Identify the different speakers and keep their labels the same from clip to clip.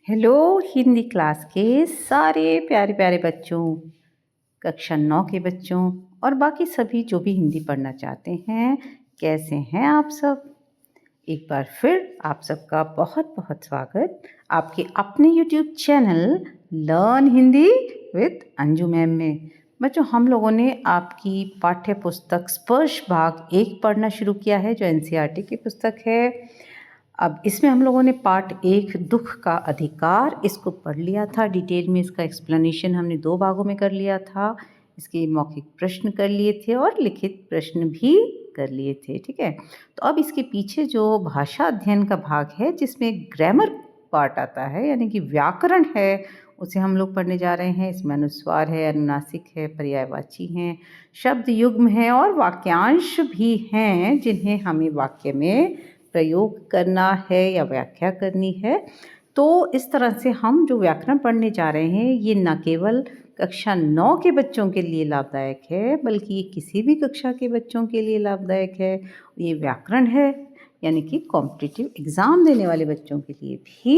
Speaker 1: Hello Hindi class के सारे प्यारे प्यारे बच्चों, कक्षा 9 के बच्चों और बाकी सभी जो भी हिंदी पढ़ना चाहते हैं। कैसे हैं आप सब? एक बार फिर आप सबका बहुत बहुत स्वागत आपके अपने YouTube channel learn Hindi with Anju ma'am में। बच्चों, हम लोगों ने आपकी पाठ्य पुस्तक स्पर्श भाग 1 पढ़ना शुरू किया है, जो एनसीईआरटी की पुस्तक है। अब इसमें हम लोगों ने पार्ट 1 दुख का अधिकार इसको पढ़ लिया था डिटेल में। इसका एक्सप्लेनेशन हमने 2 भागों में कर लिया था। इसके मौखिक प्रश्न कर लिए थे और लिखित प्रश्न भी कर लिए थे, ठीक है। तो अब इसके पीछे जो भाषा अध्ययन का भाग है, जिसमें ग्रामर पार्ट आता है, यानी कि व्याकरण है, उसे हम लोग पढ़ने जा रहे हैं। इसमें अनुस्वार है, अनुनासिक है, पर्यायवाची हैं, शब्द युग्म है और वाक्यांश भी हैं, जिन्हें हमें वाक्य में प्रयोग करना है या व्याख्या करनी है। तो इस तरह से हम जो व्याकरण पढ़ने जा रहे हैं, ये न केवल कक्षा 9 के बच्चों के लिए लाभदायक है, बल्कि ये किसी भी कक्षा के बच्चों के लिए लाभदायक है। ये व्याकरण है, यानी कि कॉम्पिटिटिव एग्ज़ाम देने वाले बच्चों के लिए भी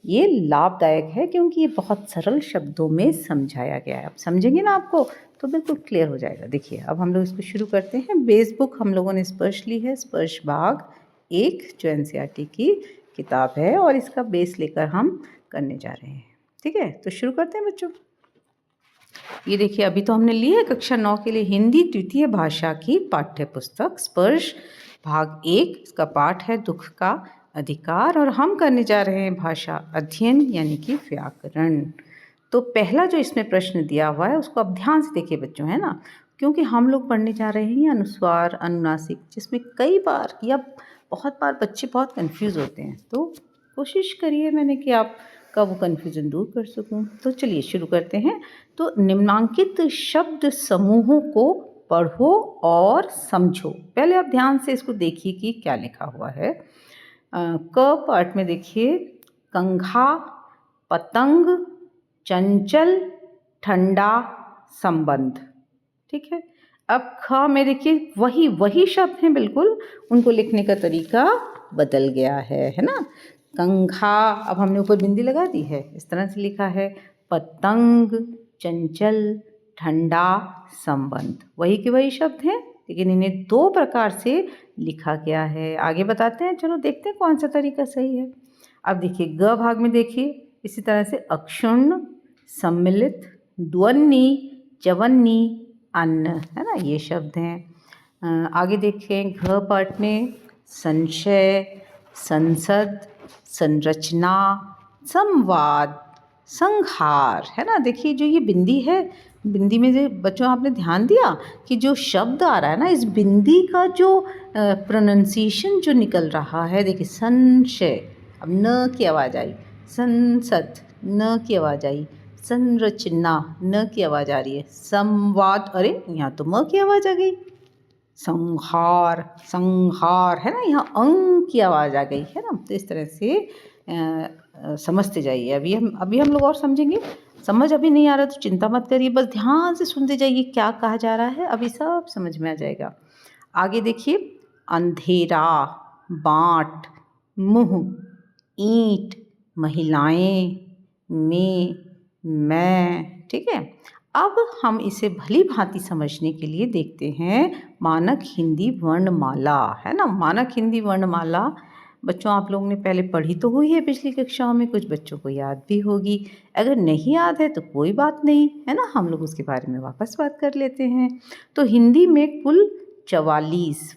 Speaker 1: ये लाभदायक है, क्योंकि ये बहुत सरल शब्दों में समझाया गया है। अब समझेंगे ना आपको तो बिल्कुल क्लियर हो जाएगा। देखिए, अब हम लोग इसको शुरू करते हैं। बेस बुक हम लोगों ने स्पर्श ली है, स्पर्श भाग 1 जो एनसीईआरटी की किताब है, और इसका बेस लेकर हम करने जा रहे हैं, ठीक है। तो शुरू करते हैं बच्चों। ये देखिए, अभी तो हमने ली है कक्षा 9 के लिए हिंदी द्वितीय भाषा की पाठ्य पुस्तक स्पर्श भाग 1। इसका पाठ है दुख का अधिकार, और हम करने जा रहे हैं भाषा अध्ययन यानी कि व्याकरण। तो पहला जो इसमें प्रश्न दिया हुआ है, उसको अब ध्यान से देखिए बच्चों, है ना, क्योंकि हम लोग पढ़ने जा रहे हैं अनुस्वार, अनुनासिक, जिसमें कई बार या बहुत बार बच्चे बहुत कंफ्यूज होते हैं। तो कोशिश करिए मैंने कि आपका वो कन्फ्यूज़न दूर कर सकूं। तो चलिए शुरू करते हैं। तो निम्नांकित शब्द समूहों को पढ़ो और समझो। पहले आप ध्यान से इसको देखिए कि क्या लिखा हुआ है। क पार्ट में देखिए, कंघा, पतंग, चंचल, ठंडा, संबंध, ठीक है। अब ख में देखिए, वही शब्द हैं बिल्कुल, उनको लिखने का तरीका बदल गया है ना। कंघा, अब हमने ऊपर बिंदी लगा दी है, इस तरह से लिखा है। पतंग, चंचल, ठंडा, संबंध, वही के वही शब्द हैं, लेकिन इन्हें 2 प्रकार से लिखा गया है। आगे बताते हैं, चलो देखते हैं कौन सा तरीका सही है। अब देखिए, ग भाग में देखिए, इसी तरह से अक्षुण्ण, सम्मिलित, द्वन्नी, चवन्नी, अन्न, है ना, ये शब्द हैं। आगे देखें, घ पार्ट में संशय, संसद, संरचना, संवाद, संहार, है ना। देखिए, जो ये बिंदी है, बिंदी में जो बच्चों आपने ध्यान दिया कि जो शब्द आ रहा है ना, इस बिंदी का जो प्रोनाउंसिएशन जो निकल रहा है, देखिए, संशय, अब न की आवाज़ आई, संसद, न की आवाज़ आई, संरचना, न की आवाज़ आ रही है, संवाद, अरे यहाँ तो म की आवाज़ आ गई, संहार, संहार, है ना, यहाँ अंग की आवाज़ आ गई, है ना। तो इस तरह से समझते जाइए। अभी हम लोग और समझेंगे। समझ अभी नहीं आ रहा तो चिंता मत करिए, बस ध्यान से सुनते जाइए क्या कहा जा रहा है, अभी सब समझ में आ जाएगा। आगे देखिए, अंधेरा, बाँट, मुँह, ईंट, महिलाएं, मैं, ठीक है। अब हम इसे भली भांति समझने के लिए देखते हैं मानक हिंदी वर्णमाला, है ना। मानक हिंदी वर्णमाला बच्चों आप लोगों ने पहले पढ़ी तो हुई है पिछली कक्षाओं में, कुछ बच्चों को याद भी होगी। अगर नहीं याद है तो कोई बात नहीं, है ना, हम लोग उसके बारे में वापस बात कर लेते हैं। तो हिंदी में कुल 44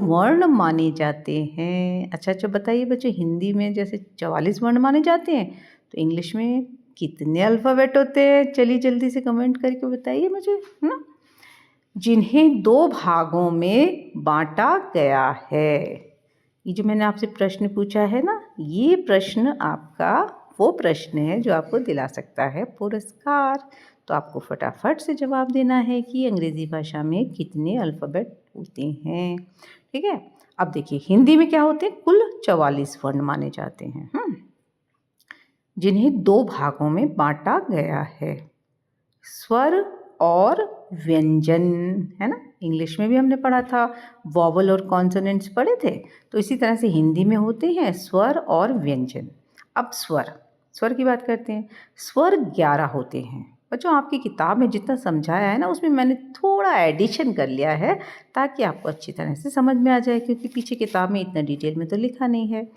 Speaker 1: वर्ण माने जाते हैं। अच्छा बताइए बच्चों, हिंदी में जैसे 44 वर्ण माने जाते हैं, तो इंग्लिश में कितने अल्फ़ाबेट होते हैं? चलिए जल्दी से कमेंट करके बताइए मुझे, है ना। जिन्हें 2 भागों में बांटा गया है। ये जो मैंने आपसे प्रश्न पूछा है ना, ये प्रश्न आपका वो प्रश्न है जो आपको दिला सकता है पुरस्कार। तो आपको फटाफट से जवाब देना है कि अंग्रेज़ी भाषा में कितने अल्फ़ाबेट होते हैं, ठीक है। अब देखिए, हिंदी में क्या होते हैं? कुल 44 वर्ण माने जाते हैं, जिन्हें 2 भागों में बांटा गया है। स्वर और व्यंजन, है ना। इंग्लिश में भी हमने पढ़ा था, वॉवल और कॉन्सोनेंट्स पढ़े थे, तो इसी तरह से हिंदी में होते हैं स्वर और व्यंजन। अब स्वर, स्वर की बात करते हैं। स्वर 11 होते हैं। बच्चों आपकी किताब में जितना समझाया है ना उसमें मैंने थोड़ा एडिशन कर लिया है ताकि आपको अच्छी तरह से समझ में आ जाए, क्योंकि पीछे किताब में इतना डिटेल में तो लिखा नहीं है।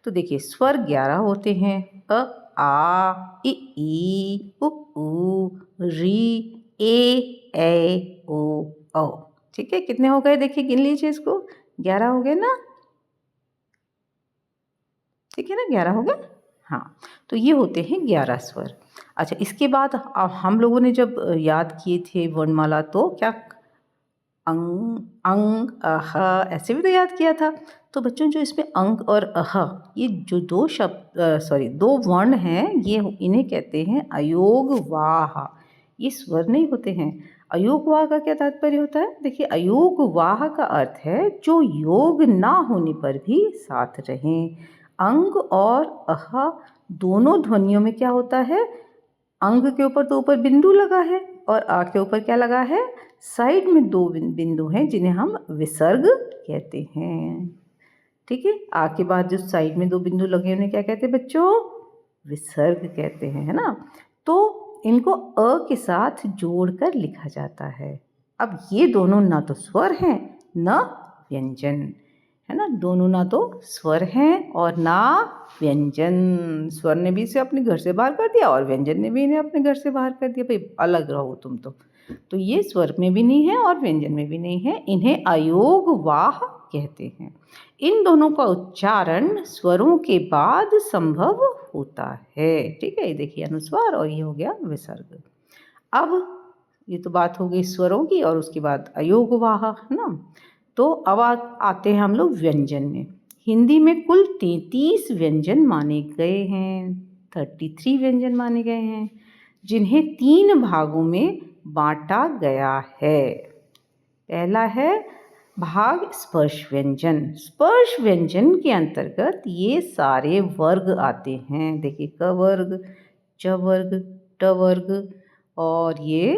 Speaker 1: तो देखिए स्वर 11 होते हैं। अ, आ, ई, उ, री, ए, ओ। ठीक है, कितने हो गए देखिए, गिन लीजिए इसको। 11 हो गए ना, ठीक है ना, 11 हो गए। हाँ, तो ये होते हैं 11 स्वर। अच्छा, इसके बाद हम लोगों ने जब याद किए थे वर्णमाला तो क्या अंग, अंग, अह ऐसे भी तो याद किया था। तो बच्चों जो इसमें अंग और अह, ये जो दो शब्द दो वर्ण हैं, ये इन्हें कहते हैं अयोग वाह। ये स्वर नहीं होते हैं। अयोग वाह का क्या तात्पर्य होता है? देखिए अयोग वाह का अर्थ है जो योग ना होने पर भी साथ रहें। अंग और अह दोनों ध्वनियों में क्या होता है? अंग के ऊपर तो ऊपर बिंदु लगा है और आ के ऊपर क्या लगा है? साइड में दो बिंदु हैं जिन्हें हम विसर्ग कहते हैं। ठीक है, आ के बाद जो साइड में दो बिंदु लगे उन्हें क्या कहते हैं बच्चों? विसर्ग कहते हैं, है ना। तो इनको अ के साथ जोड़कर लिखा जाता है। अब ये दोनों ना तो स्वर हैं न व्यंजन, है ना। दोनों ना तो स्वर हैं और ना व्यंजन। स्वर ने भी इसे अपने घर से बाहर कर दिया और व्यंजन ने भी इन्हें अपने घर से बाहर कर दिया। भाई अलग रहो तुम तो ये स्वर में भी नहीं है और व्यंजन में भी नहीं है। इन्हें अयोग वाह कहते हैं। इन दोनों का उच्चारण स्वरों के बाद संभव होता है। ठीक है, ये देखिए अनुस्वार और ये हो गया विसर्ग। अब ये तो बात हो गई स्वरों की और उसके बाद अयोग वाह, है ना। तो अब आते हैं हम लोग व्यंजन में। हिंदी में कुल 33 व्यंजन माने गए हैं, 33 व्यंजन माने गए हैं, जिन्हें 3 भागों में बांटा गया है। पहला है भाग स्पर्श व्यंजन। स्पर्श व्यंजन के अंतर्गत ये सारे वर्ग आते हैं। देखिए क वर्ग, च वर्ग, ट वर्ग और ये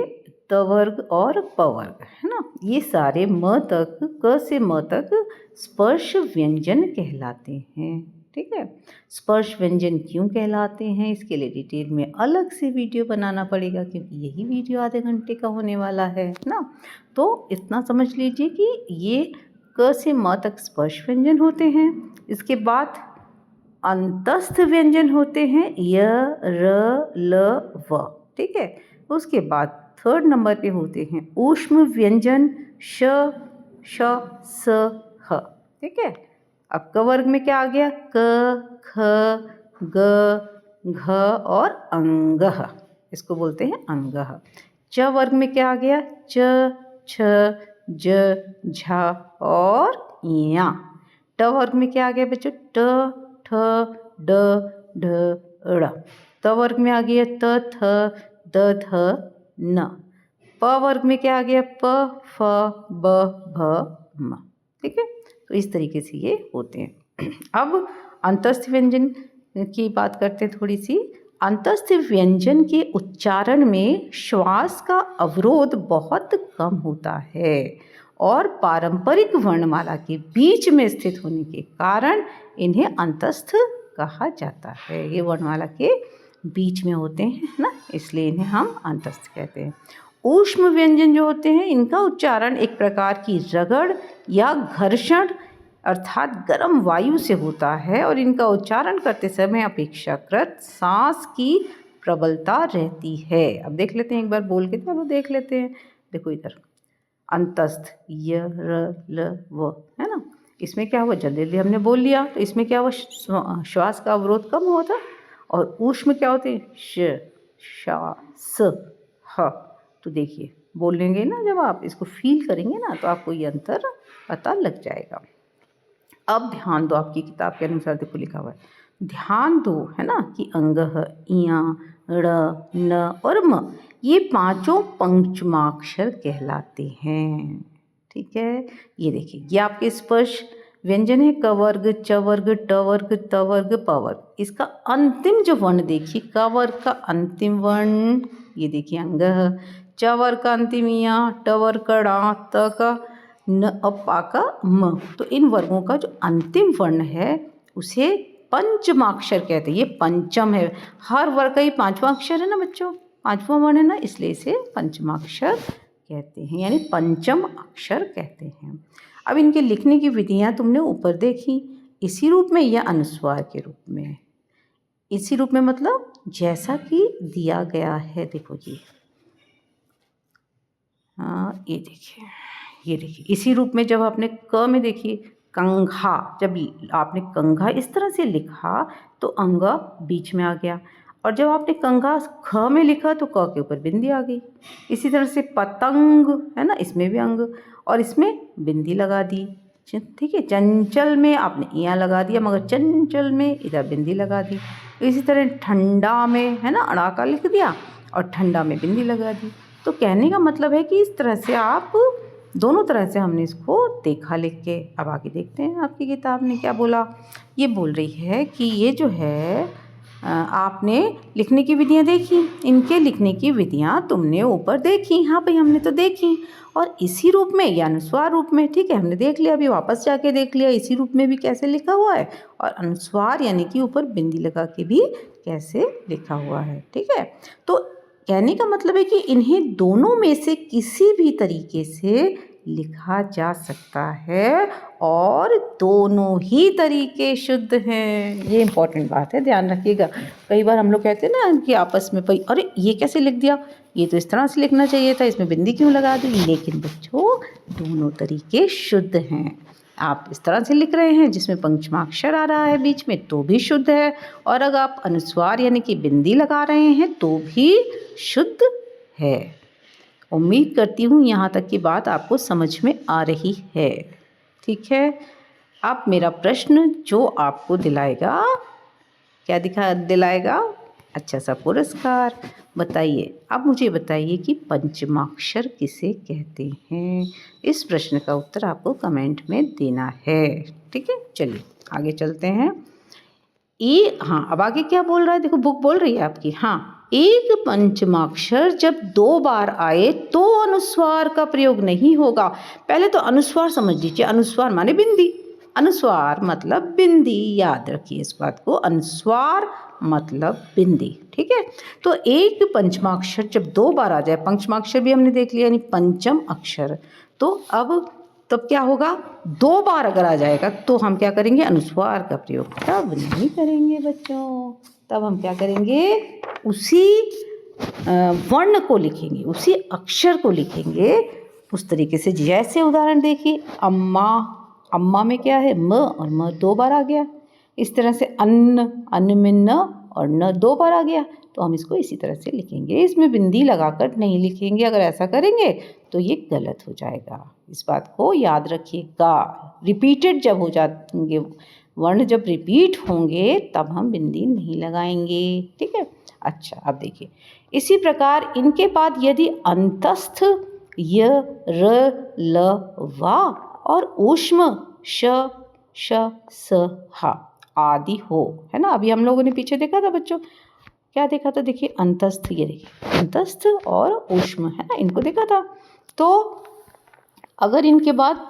Speaker 1: त वर्ग और प वर्ग, है ना। ये सारे म तक, क से म तक स्पर्श व्यंजन कहलाते हैं। ठीक है, स्पर्श व्यंजन क्यों कहलाते हैं इसके लिए डिटेल में अलग से वीडियो बनाना पड़ेगा, क्योंकि यही वीडियो आधे घंटे का होने वाला है ना। तो इतना समझ लीजिए कि ये क से म तक स्पर्श व्यंजन होते हैं। इसके बाद अंतस्थ व्यंजन होते हैं य, र, ल, व। ठीक है, उसके बाद थर्ड नंबर पे होते हैं ऊष्म व्यंजन श, श, स, ह। ठीक है, अब क वर्ग में क्या आ गया? क, ख, ग, घ और अंगः, इसको बोलते हैं अंगः। च वर्ग में क्या आ गया? च, छ, ज, झ और ञ। ट वर्ग में क्या आ गया बच्चों? ट, ठ, ड, ढ, ड़। त वर्ग में आ गया त, थ, द, ध, न। प वर्ग में क्या आ गया? प, फ, ब, भ, म। ठीक है, तो इस तरीके से ये होते हैं। अब अंतस्थ व्यंजन की बात करते हैं थोड़ी सी। अंतस्थ व्यंजन के उच्चारण में श्वास का अवरोध बहुत कम होता है और पारंपरिक वर्णमाला के बीच में स्थित होने के कारण इन्हें अंतस्थ कहा जाता है। ये वर्णमाला के बीच में होते हैं ना, इसलिए इन्हें हम अंतस्थ कहते हैं। ऊष्म व्यंजन जो होते हैं इनका उच्चारण एक प्रकार की रगड़ या घर्षण अर्थात गर्म वायु से होता है और इनका उच्चारण करते समय अपेक्षाकृत सांस की प्रबलता रहती है। अब देख लेते हैं एक बार बोल के, चलो देख लेते हैं। देखो इधर अंतस्थ य, र, ल, व, है ना। इसमें क्या हुआ? जल्दी हमने बोल लिया तो इसमें क्या हुआ? श्वास का अवरोध कम हुआ था। और ऊष्म क्या होते हैं? श, श, स, ह। तो देखिए बोल लेंगे ना, जब आप इसको फील करेंगे ना तो आपको ये अंतर पता लग जाएगा। अब ध्यान दो, आपकी किताब के अनुसार देखो लिखा हुआ है, ध्यान दो, है ना, कि अंगः, इया, ड़, न और म ये पांचों पंचमाक्षर कहलाते हैं। ठीक है, ये देखिए ये आपके स्पर्श व्यंजन है। क वर्ग, च वर्ग, ट वर्ग, त वर्ग, प वर्ग। इसका अंतिम जो वर्ण देखिए, क वर्ग का अंतिम वर्ण ये देखिए अंगः, च वर्ग का अंतिम इया, ट वर्ग का ड़ा, त का न, पा का म। तो इन वर्गों का जो अंतिम वर्ण है उसे पंचमाक्षर कहते हैं। ये पंचम है, हर वर्ग का ये पांचवा अक्षर है ना बच्चों, पांचवा वर्ण है ना, इसलिए इसे पंचमाक्षर कहते हैं, यानी पंचम अक्षर कहते हैं। अब इनके लिखने की विधियां तुमने ऊपर देखी, इसी रूप में या अनुस्वार के रूप में। इसी रूप में मतलब जैसा कि दिया गया है, देखो ये, हाँ ये देखिए, ये देखिए इसी रूप में। जब आपने क में देखिए कंघा, जब आपने कंघा इस तरह से लिखा तो अंग बीच में आ गया, और जब आपने कंघा ख में लिखा तो क के ऊपर बिंदी आ गई। इसी तरह से पतंग है ना, इसमें भी अंग और इसमें बिंदी लगा दी, ठीक है। चंचल में आपने इया लगा दिया, मगर चंचल में इधर बिंदी लगा दी। इसी तरह ठंडा में है ना, अड़ाका लिख दिया और ठंडा में बिंदी लगा दी। तो कहने का मतलब है कि इस तरह से आप दोनों तरह से हमने इसको देखा लिख के। अब आगे देखते हैं आपकी किताब ने क्या बोला। ये बोल रही है कि ये जो है आपने लिखने की विधियां देखी, इनके लिखने की विधियां तुमने ऊपर देखी। हाँ भाई हमने तो देखी, और इसी रूप में या अनुस्वार रूप में, ठीक है हमने देख लिया, अभी वापस जाके देख लिया इसी रूप में भी कैसे लिखा हुआ है, और अनुस्वार यानी कि ऊपर बिंदी लगा के भी कैसे लिखा हुआ है, ठीक है। तो कहने का मतलब है कि इन्हें दोनों में से किसी भी तरीके से लिखा जा सकता है, और दोनों ही तरीके शुद्ध हैं। ये इम्पोर्टेंट बात है, ध्यान रखिएगा। कई बार हम लोग कहते हैं ना कि आपस में भाई अरे ये कैसे लिख दिया, ये तो इस तरह से लिखना चाहिए था, इसमें बिंदी क्यों लगा दी। लेकिन बच्चों दोनों तरीके शुद्ध हैं। आप इस तरह से लिख रहे हैं जिसमें पंचमाक्षर आ रहा है बीच में तो भी शुद्ध है, और अगर आप अनुस्वार यानी कि बिंदी लगा रहे हैं तो भी शुद्ध है। उम्मीद करती हूँ यहाँ तक की बात आपको समझ में आ रही है, ठीक है। अब मेरा प्रश्न जो आपको दिलाएगा, क्या दिलाएगा, अच्छा सा पुरस्कार। बताइए, अब मुझे बताइए कि पंचमाक्षर किसे कहते हैं। इस प्रश्न का उत्तर आपको कमेंट में देना है, ठीक है। चलिए आगे चलते हैं। हाँ अब आगे क्या बोल रहा है, देखो बुक बोल रही है आपकी। हाँ, एक पंचमाक्षर जब 2 बार आए तो अनुस्वार का प्रयोग नहीं होगा। पहले तो अनुस्वार समझ लीजिए, अनुस्वार माने बिंदी, अनुस्वार मतलब बिंदी, याद रखिए इस बात को, अनुस्वार मतलब बिंदी, ठीक है। तो एक पंचमाक्षर जब 2 बार आ जाए, पंचमाक्षर भी हमने देख लिया यानी पंचम अक्षर, तो अब तब क्या होगा, 2 बार अगर आ जाएगा तो हम क्या करेंगे, अनुस्वार का प्रयोग तब नहीं करेंगे बच्चों। तब हम क्या करेंगे, उसी वर्ण को लिखेंगे, उसी अक्षर को लिखेंगे उस तरीके से। जैसे उदाहरण देखिए, अम्मा, अम्मा में क्या है, म, और म 2 बार आ गया। इस तरह से अन्न, अन्न में न और न 2 बार आ गया, तो हम इसको इसी तरह से लिखेंगे। इसमें बिंदी लगाकर नहीं लिखेंगे, अगर ऐसा करेंगे तो ये गलत हो जाएगा। इस बात को याद रखिएगा। रिपीटेड जब हो जाएंगे वर्ण, जब रिपीट होंगे तब हम बिंदी नहीं लगाएंगे, ठीक है। अच्छा अब देखिए, इसी प्रकार इनके बाद यदि अंतस्थ य, र, ल, वा और ऊष्म श, श, स, ह आदि हो, है ना। अभी हम लोगों ने पीछे देखा था बच्चों, क्या देखा था, देखिए अंतस्थ, ये देखिए अंतस्थ और ऊष्म है ना, इनको देखा था। तो अगर इनके बाद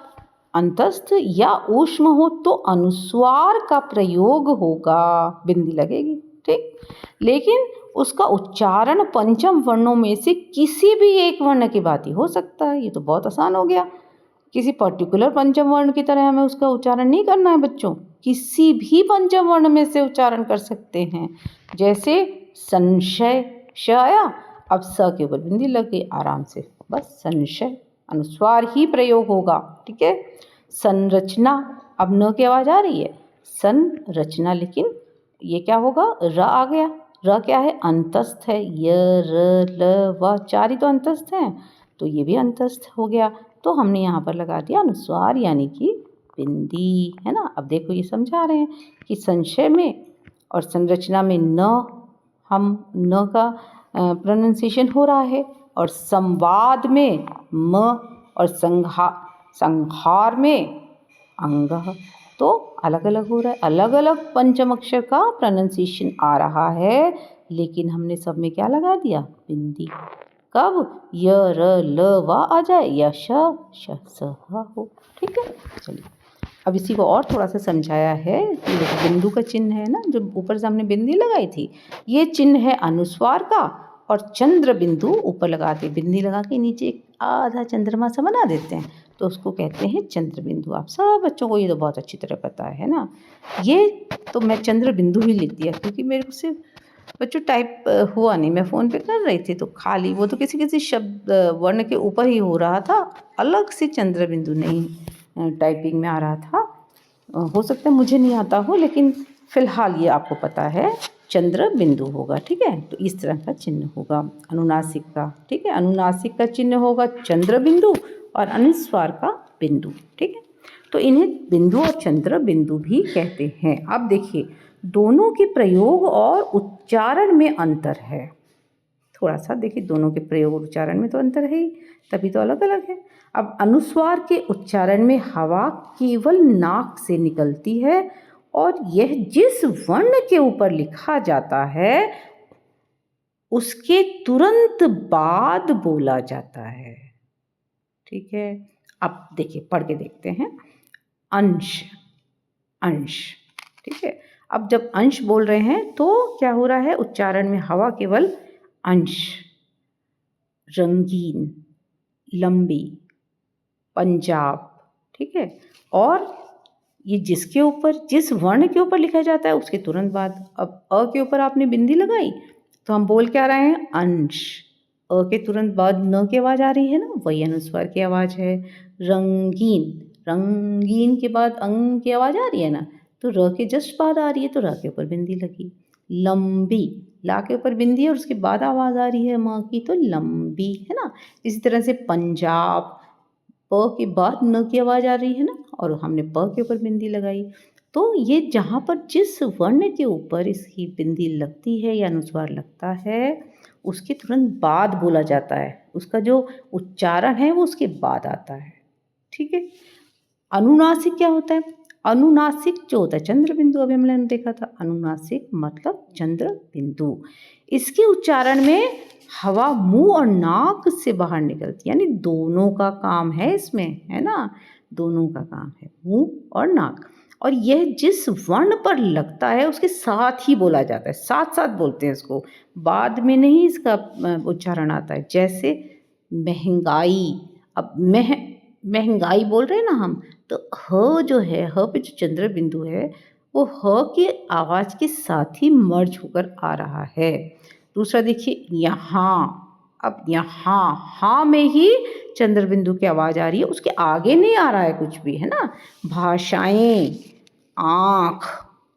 Speaker 1: अंतस्थ या ऊष्म हो तो अनुस्वार का प्रयोग होगा, बिंदी लगेगी, ठीक। लेकिन उसका उच्चारण पंचम वर्णों में से किसी भी एक वर्ण की भांति हो सकता है। ये तो बहुत आसान हो गया, किसी पर्टिकुलर पंचम वर्ण की तरह हमें उसका उच्चारण नहीं करना है बच्चों, किसी भी पंचम वर्ण में से उच्चारण कर सकते हैं। जैसे संशय, श आया, अब स के ऊपर बिंदी लग गई, आराम से बस संशय, अनुस्वार ही प्रयोग होगा, ठीक है। संरचना, अब न की आवाज आ रही है, संरचना, लेकिन ये क्या होगा, र आ गया, र क्या है, अंतस्थ है, य, र, ल, व 4 ही तो अंतस्थ हैं, तो ये भी अंतस्थ हो गया। तो हमने यहाँ पर लगा दिया अनुस्वार यानी कि बिंदी, है ना। अब देखो ये समझा रहे हैं कि संशय में और संरचना में न, हम न का प्रोनाउंसिएशन हो रहा है, और संवाद में म, और संहार में अंग, तो अलग अलग हो रहा है, अलग अलग पंचम अक्षर का प्रोनाउंसिएशन आ रहा है, लेकिन हमने सब में क्या लगा दिया, बिंदी। कब, य, र, ल, व आ जाए या श, श, स, ह हो, ठीक है। चलिए अब इसी को और थोड़ा सा समझाया है कि बिंदु का चिन्ह है ना, जो ऊपर से हमने बिंदी लगाई थी, ये चिन्ह है अनुस्वार का, और चंद्र बिंदु ऊपर लगाते बिंदी लगा के नीचे एक आधा चंद्रमा सा बना देते हैं, तो उसको कहते हैं चंद्र बिंदु। आप सब बच्चों को ये तो बहुत अच्छी तरह पता है ना। ये तो मैं चंद्र बिंदु ही लिख दिया क्योंकि मेरे को सिर्फ बच्चों टाइप हुआ नहीं, मैं फ़ोन पे कर रही थी तो खाली वो तो किसी किसी शब्द वर्ण के ऊपर ही हो रहा था, अलग से चंद्र बिंदु नहीं टाइपिंग में आ रहा था। हो सकता है मुझे नहीं आता हो, लेकिन फ़िलहाल ये आपको पता है चंद्र बिंदु होगा। ठीक है, तो इस तरह का चिन्ह होगा अनुनासिक का। ठीक है, अनुनासिक का चिन्ह होगा चंद्र बिंदु और अनुस्वार का बिंदु। ठीक है, तो इन्हें बिंदु और चंद्र बिंदु भी कहते हैं। अब देखिए, दोनों के प्रयोग और उच्चारण में अंतर है। थोड़ा सा देखिए, दोनों के प्रयोग और उच्चारण में तो अंतर है ही, तभी तो अलग अलग है। अब अनुस्वार के उच्चारण में हवा केवल नाक से निकलती है और यह जिस वर्ण के ऊपर लिखा जाता है उसके तुरंत बाद बोला जाता है। ठीक है, अब देखिए पढ़ के देखते हैं। अंश, अंश। ठीक है, अब जब अंश बोल रहे हैं तो क्या हो रहा है, उच्चारण में हवा केवल अंश। रंगीन, लंबी, पंजाब। ठीक है, और ये जिसके ऊपर, जिस वर्ण के ऊपर लिखा जाता है उसके तुरंत बाद। अब अ के ऊपर आपने बिंदी लगाई तो हम बोल क्या रहे हैं, अंश। अ के तुरंत बाद न की आवाज़ आ रही है ना, वही अनुस्वार की आवाज़ है। रंगीन, रंगीन के बाद अंग की आवाज़ आ रही है ना, तो र के जस्ट बाद आ रही है, तो र के ऊपर बिंदी लगी। लंबी, ला के ऊपर बिंदी है और उसके बाद आवाज़ आ रही है म की, तो लंबी, है ना। इसी तरह से पंजाब, प के बाद न की आवाज़ आ रही है ना, और हमने प के ऊपर बिंदी लगाई। तो ये जहाँ पर जिस वर्ण के ऊपर इसकी बिंदी लगती है या अनुस्वार लगता है उसके तुरंत बाद बोला जाता है, उसका जो उच्चारण है वो उसके बाद आता है। ठीक है, अनुनासिक क्या होता है, अनुनासिक जो होता है चंद्र बिंदु, अभी हमने देखा था। अनुनासिक मतलब चंद्र बिंदु। इसके उच्चारण में हवा मुंह और नाक से बाहर निकलती है, यानी दोनों का काम है इसमें, है ना, दोनों का काम है, मुंह और नाक। और यह जिस वर्ण पर लगता है उसके साथ ही बोला जाता है, साथ साथ बोलते हैं इसको, बाद में नहीं इसका उच्चारण आता है। जैसे महंगाई, अब महंगाई बोल रहे हैं ना हम, तो ह जो है, ह पे जो चंद्र बिंदु है वो ह के आवाज़ के साथ ही मर्ज होकर आ रहा है। दूसरा देखिए यहाँ, अब यहाँ हाँ में ही चंद्र बिंदु की आवाज़ आ रही है, उसके आगे नहीं आ रहा है कुछ भी, है ना। भाषाएं, आँख,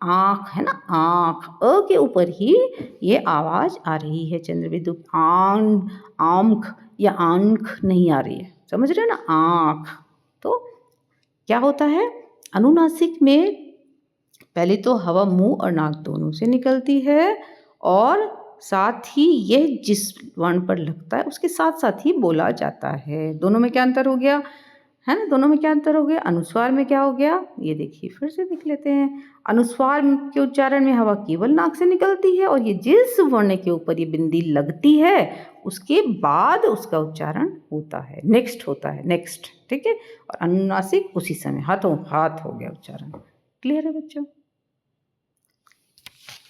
Speaker 1: आँख है ना, आँख, अ के ऊपर ही ये आवाज़ आ रही है चंद्र बिंदु। आंख या आंख नहीं आ रही है, समझ रहे हैं ना, आँख। तो क्या होता है, अनुनासिक में पहले तो हवा मुंह और नाक दोनों से निकलती है और साथ ही यह जिस वर्ण पर लगता है उसके साथ साथ ही बोला जाता है। दोनों में क्या अंतर हो गया, है ना, दोनों में क्या अंतर हो गया। अनुस्वार में क्या हो गया, ये देखिए फिर से देख लेते हैं। अनुस्वार के उच्चारण में हवा केवल नाक से निकलती है और ये जिस वर्ण के ऊपर ये बिंदी लगती है उसके बाद उसका उच्चारण होता है, नेक्स्ट होता है, नेक्स्ट। ठीक है, और अनुनासिक उसी समय, हाथों हाथ हो गया उच्चारण। क्लियर है बच्चों।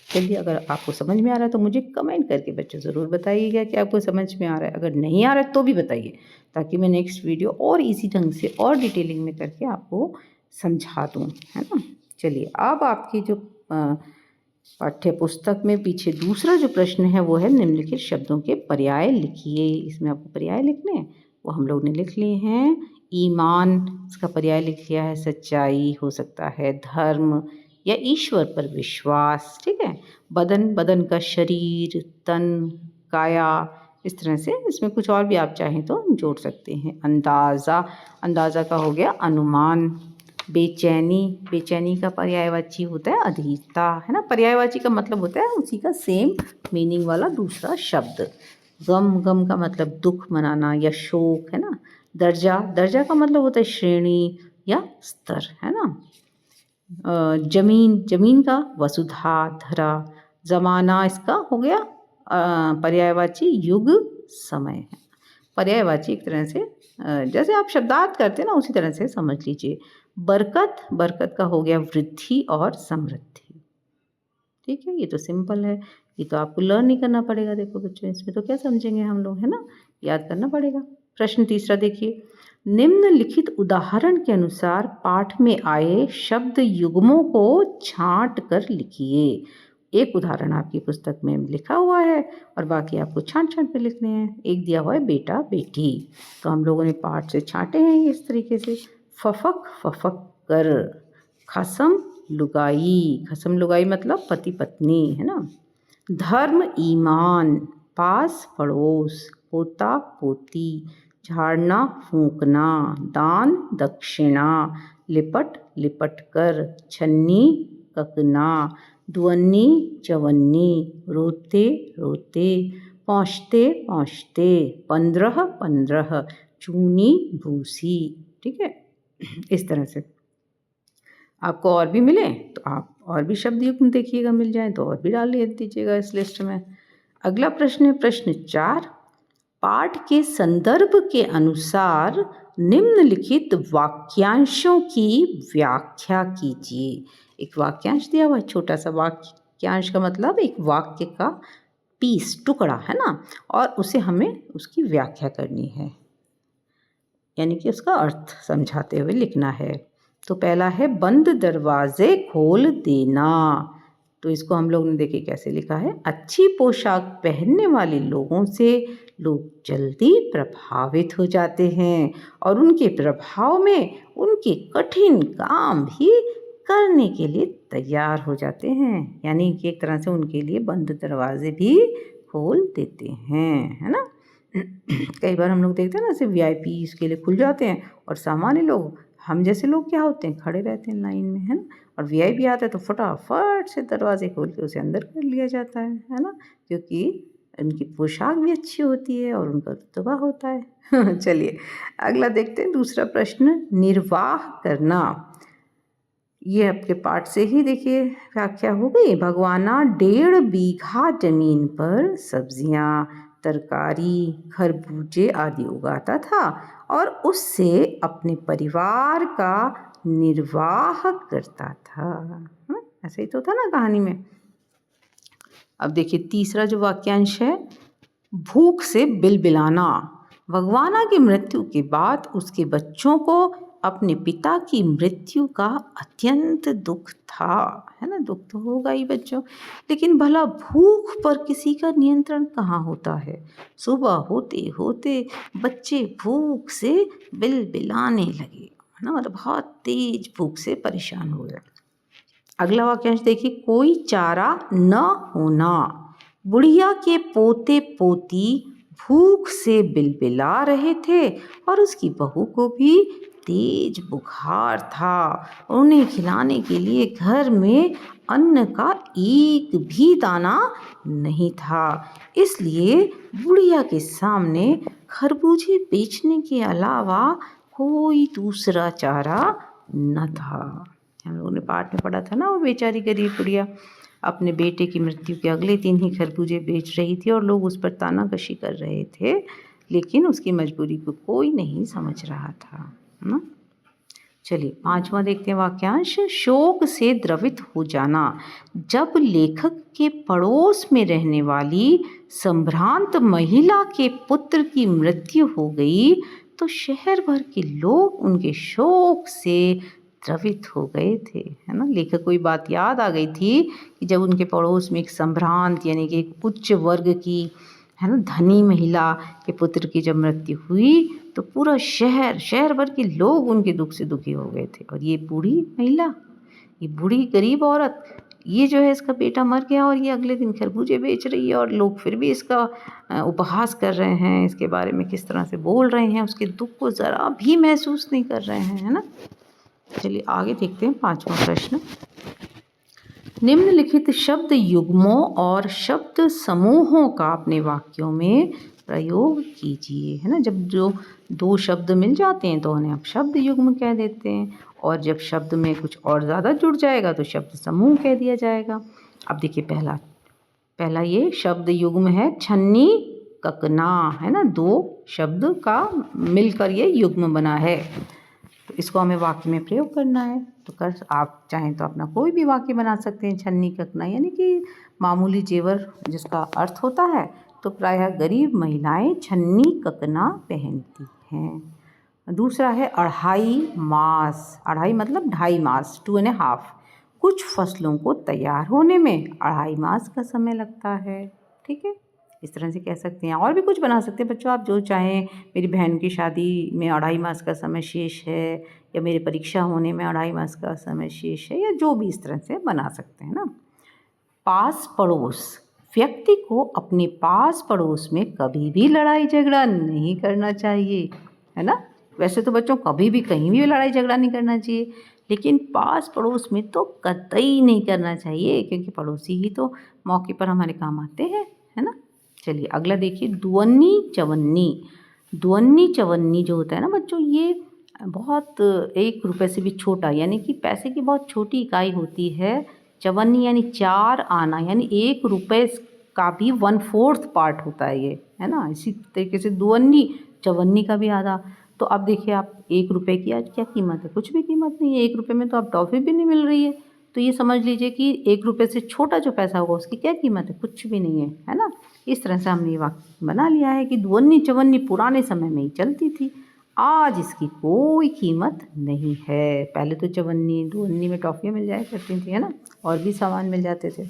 Speaker 1: चलिए, अगर आपको समझ में आ रहा है तो मुझे कमेंट करके बच्चों ज़रूर बताइएगा कि आपको समझ में आ रहा है। अगर नहीं आ रहा है तो भी बताइए, ताकि मैं नेक्स्ट वीडियो और इसी ढंग से और डिटेलिंग में करके आपको समझा दूँ, है ना। चलिए, अब आपकी जो पाठ्य पुस्तक में पीछे दूसरा जो प्रश्न है वो है निम्नलिखित शब्दों के पर्याय लिखिए। इसमें आपको पर्याय लिखने हैं, वो हम लोग ने लिख लिए हैं। ईमान, इसका पर्याय लिख लिया है सच्चाई, हो सकता है धर्म या ईश्वर पर विश्वास। ठीक है, बदन, बदन का शरीर, तन, काया, इस तरह से इसमें कुछ और भी आप चाहें तो जोड़ सकते हैं। अंदाज़ा, अंदाज़ा का हो गया अनुमान। बेचैनी, बेचैनी का पर्यायवाची होता है अधीरता, है ना। पर्यायवाची का मतलब होता है उसी का सेम मीनिंग वाला दूसरा शब्द। गम, गम का मतलब दुख मनाना या शोक, है ना। दर्जा, दर्जा का मतलब होता है श्रेणी या स्तर, है ना। जमीन, जमीन का वसुधा धरा। ज़माना, इसका हो गया पर्यायवाची युग, समय है। पर्यायवाची एक तरह से जैसे आप शब्दार्थ करते हैं ना उसी तरह से समझ लीजिए। बरकत, बरकत का हो गया वृद्धि और समृद्धि। ठीक है, ये तो सिंपल है, ये तो आपको लर्न नहीं करना पड़ेगा। देखो बच्चों, इसमें तो क्या समझेंगे हम लोग, है ना, याद करना पड़ेगा। प्रश्न तीसरा देखिए, निम्नलिखित उदाहरण के अनुसार पाठ में आए शब्द युग्मों को छांट कर लिखिए। एक उदाहरण आपकी पुस्तक में लिखा हुआ है और बाकी आपको छांट छांट पे लिखने हैं। एक दिया हुआ है बेटा बेटी, तो हम लोगों ने पाठ से छांटे हैं इस तरीके से। फफक फफक कर, खसम लुगाई, खसम लुगाई मतलब पति पत्नी, है ना। धर्म ईमान, पास पड़ोस, पोता पोती, झाड़ना फूंकना, दान दक्षिणा, लिपट लिपट कर, छन्नी ककना, दुअन्नी चवन्नी, रोते रोते, पहुँचते पहुँचते, 15 15, चूनी भूसी। ठीक है, इस तरह से आपको और भी मिले तो आप और भी शब्द युग्म देखिएगा, मिल जाए तो और भी डाल दीजिएगा इस लिस्ट में। अगला प्रश्न है प्रश्न 4, पाठ के संदर्भ के अनुसार निम्नलिखित वाक्यांशों की व्याख्या कीजिए। एक वाक्यांश दिया हुआ है, छोटा सा वाक्यांश का मतलब एक वाक्य का पीस, टुकड़ा, है ना, और उसे हमें उसकी व्याख्या करनी है, यानी कि उसका अर्थ समझाते हुए लिखना है। तो पहला है बंद दरवाजे खोल देना। तो इसको हम लोग ने देखिए कैसे लिखा है, अच्छी पोशाक पहनने वाले लोगों से लोग जल्दी प्रभावित हो जाते हैं और उनके प्रभाव में उनके कठिन काम भी करने के लिए तैयार हो जाते हैं। यानी कि एक तरह से उनके लिए बंद दरवाजे भी खोल देते हैं, है ना। कई बार हम लोग देखते हैं ना, सिर्फ VIP इसके लिए खुल जाते हैं और सामान्य लोग, हम जैसे लोग क्या होते हैं, खड़े रहते हैं लाइन में, है ना। और VIP आता है तो फटाफट से दरवाजे खोल के उसे अंदर कर लिया जाता है ना, क्योंकि उनकी पोशाक भी अच्छी होती है और उनका रुतबा होता है। चलिए अगला देखते हैं, दूसरा प्रश्न, निर्वाह करना। ये आपके पाठ से ही देखिए व्याख्या हो गई। भगवाना 1.5 बीघा जमीन पर सब्जियां, तरकारी, खरबूजे आदि उगाता था और उससे अपने परिवार का निर्वाह करता था। ऐसा ही तो था ना कहानी में। अब देखिए तीसरा जो वाक्यांश है, भूख से बिलबिलाना। भगवाना की मृत्यु के बाद उसके बच्चों को अपने पिता की मृत्यु का अत्यंत दुख था, है ना। दुख तो होगा ही बच्चों, लेकिन भला भूख पर किसी का नियंत्रण कहाँ होता है। सुबह होते होते बच्चे भूख से बिलबिलाने लगे, है ना, मतलब बहुत तेज भूख से परेशान हो गए। अगला वाक्यांश देखिए, कोई चारा न होना। बुढ़िया के पोते पोती भूख से बिलबिला रहे थे और उसकी बहू को भी तेज बुखार था। उन्हें खिलाने के लिए घर में अन्न का एक भी दाना नहीं था, इसलिए बुढ़िया के सामने खरबूजे बेचने के अलावा कोई दूसरा चारा न था। हम लोगों ने पाठ में पढ़ा था ना, वो बेचारी गरीब बुढ़िया अपने बेटे की मृत्यु के अगले दिन ही खरबूजे बेच रही थी और लोग उस पर तानाकशी कर रहे थे, लेकिन उसकी मजबूरी को कोई नहीं समझ रहा था, है ना। चलिए 5वां देखते हैं वाक्यांश, शोक से द्रवित हो जाना। जब लेखक के पड़ोस में रहने वाली संभ्रांत महिला के पुत्र की मृत्यु हो गई तो शहर भर के लोग उनके शोक से द्रवित हो गए थे, है ना। लेखक को ये बात याद आ गई थी कि जब उनके पड़ोस में एक संभ्रांत यानी कि एक उच्च वर्ग की, है ना, धनी महिला के पुत्र की जब मृत्यु हुई तो पूरा शहर भर के लोग उनके दुख से दुखी हो गए थे। और ये बूढ़ी महिला, ये बूढ़ी गरीब औरत, ये जो है इसका बेटा मर गया और ये अगले दिन खरबूजे बेच रही है और लोग फिर भी इसका उपहास कर रहे हैं, इसके बारे में किस तरह से बोल रहे हैं, उसके दुख को ज़रा भी महसूस नहीं कर रहे हैं, है ना। चलिए आगे देखते हैं 5वां प्रश्न, निम्नलिखित शब्द युग्मों और शब्द समूहों का अपने वाक्यों में प्रयोग कीजिए, है ना। जब जो 2 शब्द मिल जाते हैं तो उन्हें आप शब्द युग्म कह देते हैं और जब शब्द में कुछ और ज़्यादा जुड़ जाएगा तो शब्द समूह कह दिया जाएगा। अब देखिए पहला ये शब्द युग्म है छन्नी ककना, है ना, 2 शब्द का मिलकर ये युग्म बना है। तो इसको हमें वाक्य में प्रयोग करना है। तो कर आप चाहें तो अपना कोई भी वाक्य बना सकते हैं। छन्नी ककना यानी कि मामूली जेवर जिसका अर्थ होता है। तो प्रायः गरीब महिलाएं छन्नी ककना पहनती हैं। दूसरा है अढ़ाई मास। अढ़ाई मतलब 2.5 मास, 2.5। कुछ फसलों को तैयार होने में 2.5 मास का समय लगता है। ठीक है, इस तरह से कह सकते हैं। और भी कुछ बना सकते हैं बच्चों, आप जो चाहें। मेरी बहन की शादी में 2.5 मास का समय शेष है, या मेरी परीक्षा होने में 2.5 मास का समय शेष है, या जो भी इस तरह से बना सकते हैं ना। पास पड़ोस। व्यक्ति को अपने पास पड़ोस में कभी भी लड़ाई झगड़ा नहीं करना चाहिए, है ना। वैसे तो बच्चों कभी भी कहीं भी लड़ाई झगड़ा नहीं करना चाहिए, लेकिन पास पड़ोस में तो कतई नहीं करना चाहिए, क्योंकि पड़ोसी ही तो मौके पर हमारे काम आते हैं, है ना। चलिए अगला देखिए, दुअन्नी चवन्नी। दुअन्नी चवन्नी जो होता है ना बच्चों, ये बहुत 1 रुपये से भी छोटा, यानी कि पैसे की बहुत छोटी इकाई होती है। चवन्नी यानी 4 आना, यानी 1 रुपये का भी 1/4 पार्ट होता है ये, है ना। इसी तरीके से दुअन्नी चवन्नी का भी आधा। तो अब देखिए आप 1 रुपये की आज क्या कीमत है? कुछ भी कीमत नहीं है। 1 रुपये में तो अब टॉफ़ी भी नहीं मिल रही है। तो ये समझ लीजिए कि 1 रुपये से छोटा जो पैसा होगा उसकी क्या कीमत है? कुछ भी नहीं है, है ना। इस तरह से हमने ये वाक्य बना लिया है कि दुअन्नी चवन्नी पुराने समय में ही चलती थी, आज इसकी कोई कीमत नहीं है। पहले तो चवन्नी दुअन्नी में टॉफ़ियाँ मिल जाया करती थी, है ना, और भी सामान मिल जाते थे।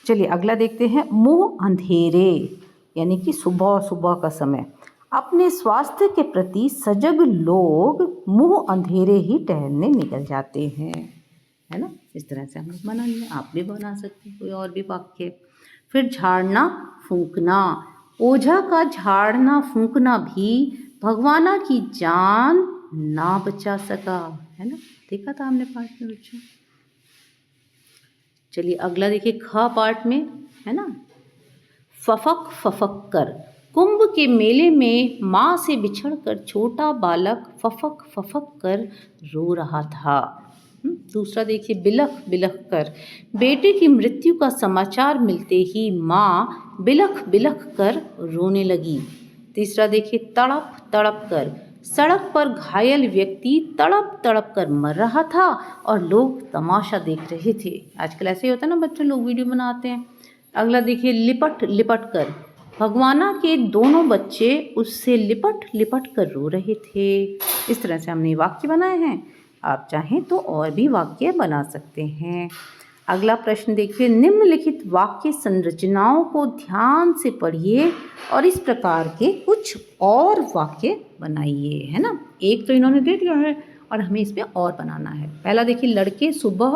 Speaker 1: चलिए अगला देखते हैं, मुँह अंधेरे यानी कि सुबह सुबह का समय। अपने स्वास्थ्य के प्रति सजग लोग मुँह अंधेरे ही टहलने निकल जाते हैं, है ना। इस तरह से हम लोग बना लिया। आप भी बना सकते हैं कोई और भी वाक्य। फिर झाड़ना फूंकना। ओझा का झाड़ना फूंकना भी भगवाना की जान ना बचा सका, है ना। देखा था हमने पाठ में बच्चों। चलिए अगला देखिए, ख पार्ट में, है ना। फफक फफक कर। कुंभ के मेले में माँ से बिछड़कर छोटा बालक फफक फफक कर रो रहा था। दूसरा देखिए, बिलख बिलख कर। बेटे की मृत्यु का समाचार मिलते ही माँ बिलख बिलख कर रोने लगी। तीसरा देखिए, तड़प तड़प कर। सड़क पर घायल व्यक्ति तड़प तड़प कर मर रहा था और लोग तमाशा देख रहे थे। आजकल ऐसे ही होता है ना बच्चों, लोग वीडियो बनाते हैं। अगला देखिए, लिपट लिपट कर। भगवाना के दोनों बच्चे उससे लिपट लिपट कर रो रहे थे। इस तरह से हमने वाक्य बनाए हैं। आप चाहें तो और भी वाक्य बना सकते हैं। अगला प्रश्न देखिए, निम्नलिखित वाक्य संरचनाओं को ध्यान से पढ़िए और इस प्रकार के कुछ और वाक्य बनाइए, है ना। एक तो इन्होंने दे दिया है और हमें इसमें और बनाना है। पहला देखिए, लड़के सुबह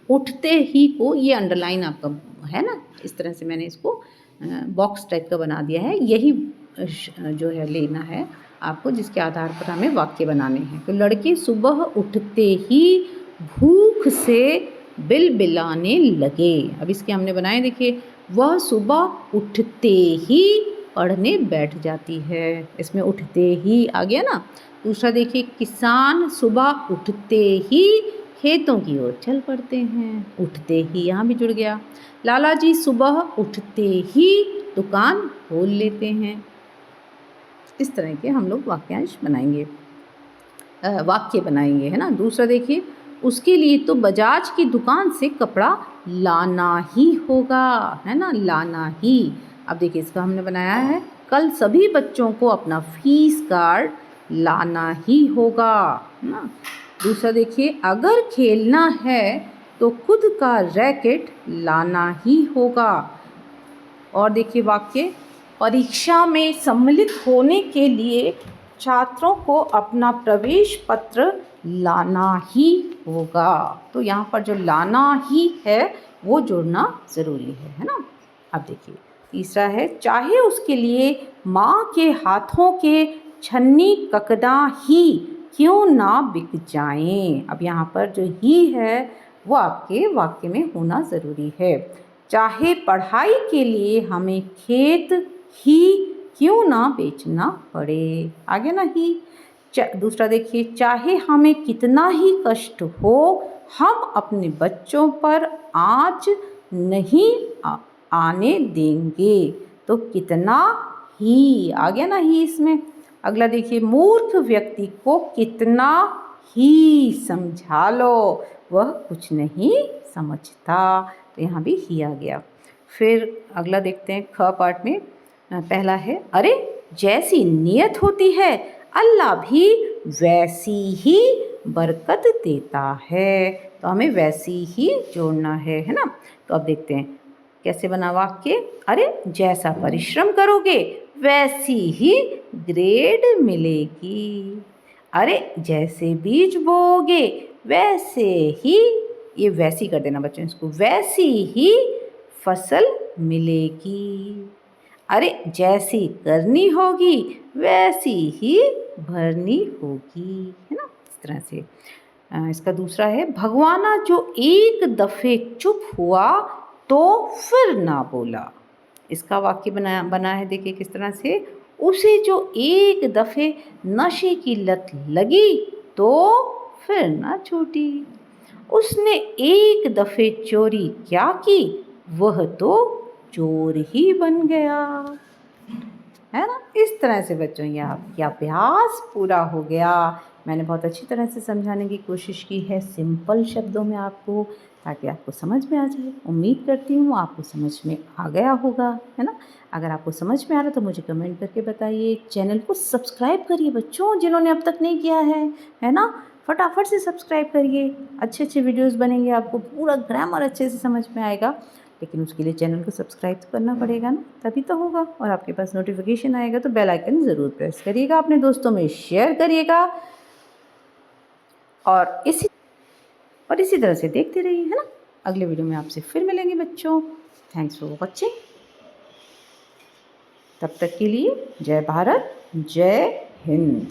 Speaker 1: उठते ही को ये अंडरलाइन आपका है ना, इस तरह से मैंने इसको बॉक्स टाइप का बना दिया है। यही जो है लेना है आपको, जिसके आधार पर हमें वाक्य बनाने हैं। तो लड़के सुबह उठते ही भूख से बिलबिलाने लगे। अब इसके हमने बनाए, देखिए, वह सुबह उठते ही पढ़ने बैठ जाती है। इसमें उठते ही आ गया ना। दूसरा देखिए, किसान सुबह उठते ही खेतों की ओर चल पड़ते हैं। उठते ही यहाँ भी जुड़ गया। लाला जी सुबह उठते ही दुकान खोल लेते हैं। इस तरह के हम लोग वाक्यांश बनाएंगे, वाक्य बनाएंगे, है ना। दूसरा देखिए, उसके लिए तो बजाज की दुकान से कपड़ा लाना ही होगा, है ना, लाना ही। अब देखिए इसका हमने बनाया है, कल सभी बच्चों को अपना फीस कार्ड लाना ही होगा, है ना। दूसरा देखिए, अगर खेलना है तो खुद का रैकेट लाना ही होगा। और देखिए वाक्य, परीक्षा में सम्मिलित होने के लिए छात्रों को अपना प्रवेश पत्र लाना ही होगा। तो यहाँ पर जो लाना ही है वो जुड़ना ज़रूरी है ना। अब देखिए तीसरा है, चाहे उसके लिए माँ के हाथों के छन्नी ककदा ही क्यों ना बिक जाएं। अब यहाँ पर जो ही है वो आपके वाक्य में होना ज़रूरी है। चाहे पढ़ाई के लिए हमें खेत ही क्यों ना बेचना पड़े, आगे ना ही। दूसरा देखिए, चाहे हमें कितना ही कष्ट हो हम अपने बच्चों पर आँच नहीं आने देंगे। तो कितना ही आ गया ना ही इसमें। अगला देखिए, मूर्ख व्यक्ति को कितना ही समझा लो वह कुछ नहीं समझता। तो यहाँ भी ही आ गया। फिर अगला देखते हैं ख पार्ट में। पहला है, अरे जैसी नीयत होती है अल्लाह भी वैसी ही बरकत देता है। तो हमें वैसी ही जोड़ना है ना। तो अब देखते हैं कैसे बना वाक्य। अरे जैसा परिश्रम करोगे वैसी ही ग्रेड मिलेगी। अरे जैसे बीज बोओगे वैसे ही, ये वैसी कर देना बच्चों इसको, वैसी ही फसल मिलेगी। अरे जैसी करनी होगी वैसी ही भरनी होगी, है ना। इस तरह से इसका दूसरा है, भगवाना जो एक दफ़े चुप हुआ तो फिर ना बोला। इसका वाक्य बना है, देखिए किस तरह से। उसे जो एक दफ़े नशे की लत लगी तो फिर ना छूटी। उसने एक दफ़े चोरी क्या की वह तो चोर ही बन गया, है ना। इस तरह से बच्चों ये आपका अभ्यास पूरा हो गया। मैंने बहुत अच्छी तरह से समझाने की कोशिश की है, सिंपल शब्दों में आपको, ताकि आपको समझ में आ जाए। उम्मीद करती हूँ आपको समझ में आ गया होगा, है ना। अगर आपको समझ में आ रहा तो मुझे कमेंट करके बताइए। चैनल को सब्सक्राइब करिए बच्चों, जिन्होंने अब तक नहीं किया है ना। फटाफट से सब्सक्राइब करिए। अच्छे अच्छे वीडियोज़ बनेंगे, आपको पूरा ग्रामर अच्छे से समझ में आएगा। लेकिन उसके लिए चैनल को सब्सक्राइब तो करना पड़ेगा ना, तभी तो होगा। और आपके पास नोटिफिकेशन आएगा तो बेल आइकन ज़रूर प्रेस करिएगा, अपने दोस्तों में शेयर करिएगा और इसी तरह से देखते रहिए, है ना। अगले वीडियो में आपसे फिर मिलेंगे बच्चों। Thanks for watching. तब तक के लिए जय भारत, जय हिंद।